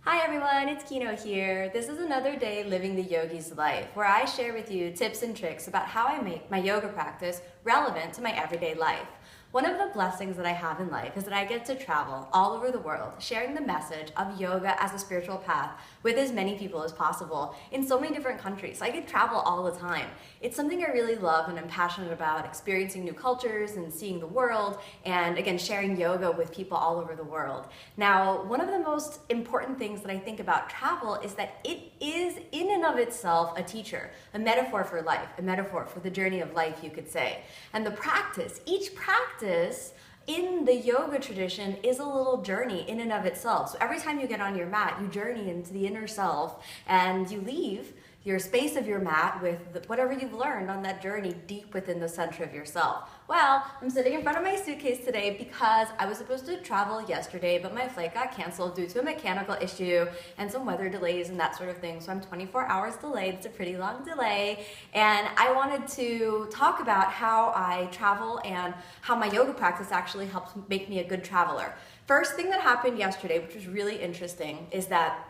Hi everyone, it's Kino here. This is another day living the yogi's life, where I share with you tips and tricks about how I make my yoga practice relevant to my everyday life. One of the blessings that I have in life is that I get to travel all over the world, sharing the message of yoga as a spiritual path with as many people as possible in so many different countries. I get to travel all the time. It's something I really love and I'm passionate about, experiencing new cultures and seeing the world, and again, sharing yoga with people all over the world. Now, one of the most important things that I think about travel is that it is in and of itself a teacher, a metaphor for life, a metaphor for the journey of life, you could say. And the practice, each practice in the yoga tradition is a little journey in and of itself. So every time you get on your mat, you journey into the inner self and you leave your space of your mat with whatever you've learned on that journey deep within the center of yourself. Well, I'm sitting in front of my suitcase today because I was supposed to travel yesterday, but my flight got canceled due to a mechanical issue and some weather delays and that sort of thing. So I'm 24 hours delayed. It's a pretty long delay. And I wanted to talk about how I travel and how my yoga practice actually helps make me a good traveler. First thing that happened yesterday, which was really interesting, is that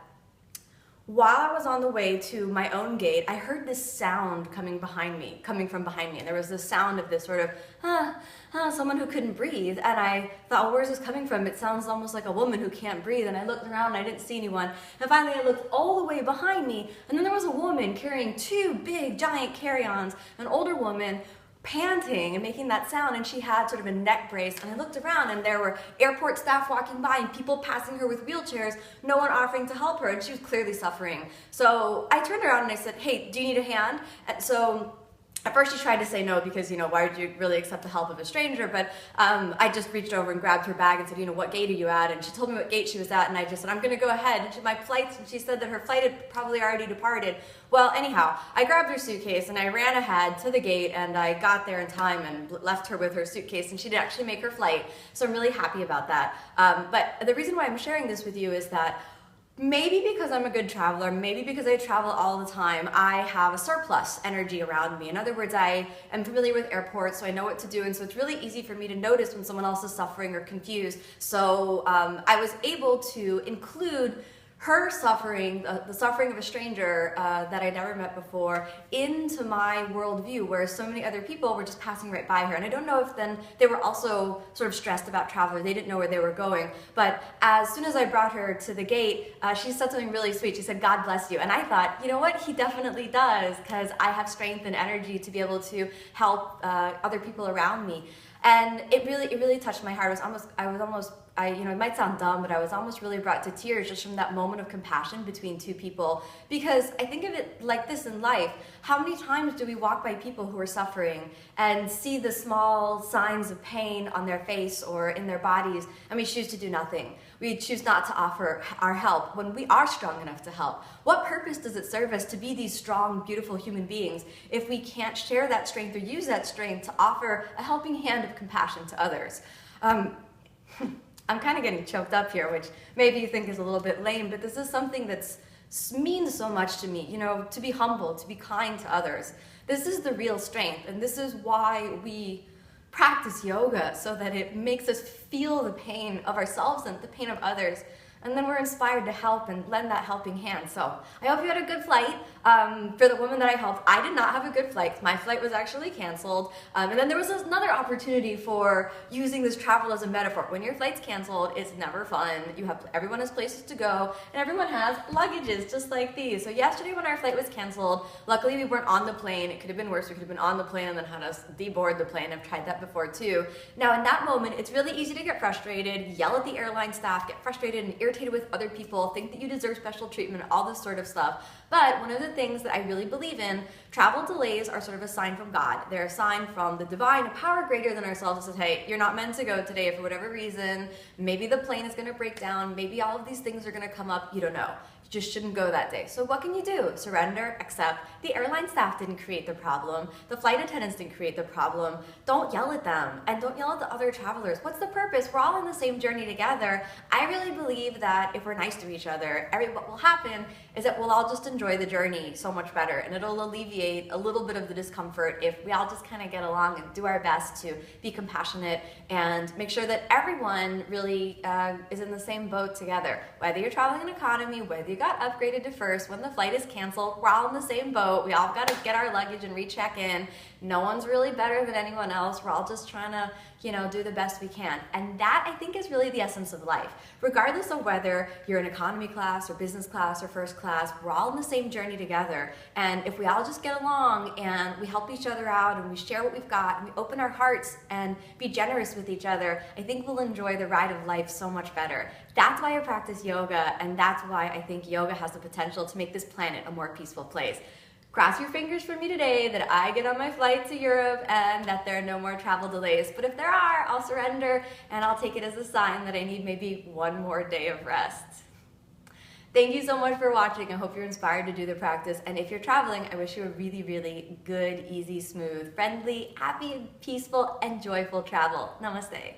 while I was on the way to my own gate, I heard this sound coming from behind me. And there was this sound of this sort of, someone who couldn't breathe. And I thought, well, where's this coming from? It sounds almost like a woman who can't breathe. And I looked around and I didn't see anyone. And finally I looked all the way behind me. And then there was a woman carrying two big, giant carry-ons, an older woman, panting and making that sound, and she had sort of a neck brace. And I looked around and there were airport staff walking by and people passing her with wheelchairs, no one offering to help her, and she was clearly suffering. So I turned around and I said, hey, do you need a hand? And so at first she tried to say no because, why would you really accept the help of a stranger? But I just reached over and grabbed her bag and said, what gate are you at? And she told me what gate she was at, and I just said, I'm gonna go ahead. And she said that her flight had probably already departed. Well, anyhow, I grabbed her suitcase and I ran ahead to the gate and I got there in time and left her with her suitcase, and she did actually make her flight. So I'm really happy about that. But the reason why I'm sharing this with you is that maybe because I'm a good traveler, maybe because I travel all the time, I have a surplus energy around me. In other words, I am familiar with airports, so I know what to do, and so it's really easy for me to notice when someone else is suffering or confused. So I was able to include her suffering, the suffering of a stranger that I'd never met before, into my worldview, whereas so many other people were just passing right by her. And I don't know if then they were also sort of stressed about travel, or they didn't know where they were going. But as soon as I brought her to the gate, she said something really sweet. She said, "God bless you." And I thought, you know what? He definitely does, because I have strength and energy to be able to help other people around me. And it really touched my heart. It might sound dumb, but I was almost really brought to tears just from that moment of compassion between two people. Because I think of it like this in life. How many times do we walk by people who are suffering and see the small signs of pain on their face or in their bodies, and we choose to do nothing? We choose not to offer our help when we are strong enough to help. What purpose does it serve us to be these strong, beautiful human beings if we can't share that strength or use that strength to offer a helping hand of compassion to others? I'm kind of getting choked up here, which maybe you think is a little bit lame, but this is something that means so much to me, to be humble, to be kind to others. This is the real strength, and this is why we practice yoga, so that it makes us feel the pain of ourselves and the pain of others. And then we're inspired to help and lend that helping hand. So I hope you had a good flight. For the woman that I helped, I did not have a good flight. My flight was actually canceled. And then there was another opportunity for using this travel as a metaphor. When your flight's canceled, it's never fun. Everyone has places to go, and everyone has luggages just like these. So yesterday when our flight was canceled, luckily we weren't on the plane. It could have been worse. We could have been on the plane and then had us deboard the plane. I've tried that before too. Now in that moment, it's really easy to get frustrated, yell at the airline staff, get frustrated and irritated with other people, think that you deserve special treatment, all this sort of stuff. But one of the things that I really believe in, travel delays are sort of a sign from God. They're a sign from the divine, a power greater than ourselves that says, hey, you're not meant to go today for whatever reason. Maybe the plane is going to break down. Maybe all of these things are going to come up. You don't know. you just shouldn't go that day. So what can you do? Surrender, accept. The airline staff didn't create the problem. The flight attendants didn't create the problem. Don't yell at them, and don't yell at the other travelers. What's the purpose? We're all on the same journey together. I really believe that if we're nice to each other, what will happen is that we'll all just enjoy the journey so much better, and it'll alleviate a little bit of the discomfort if we all just kind of get along and do our best to be compassionate and make sure that everyone really is in the same boat together. Whether you're traveling in economy, whether you got upgraded to first, when the flight is canceled, we're all in the same boat. We all got to get our luggage and recheck in. No one's really better than anyone else. We're all just trying to, do the best we can. And that, I think, is really the essence of life. Regardless of whether you're in economy class or business class or first class, we're all in the same journey together. And if we all just get along and we help each other out and we share what we've got and we open our hearts and be generous with each other, I think we'll enjoy the ride of life so much better. That's why I practice yoga, and that's why I think yoga has the potential to make this planet a more peaceful place. Cross your fingers for me today that I get on my flight to Europe and that there are no more travel delays. But if there are, I'll surrender, and I'll take it as a sign that I need maybe one more day of rest. Thank you so much for watching. I hope you're inspired to do the practice. And if you're traveling, I wish you a really, really good, easy, smooth, friendly, happy, peaceful, and joyful travel. Namaste.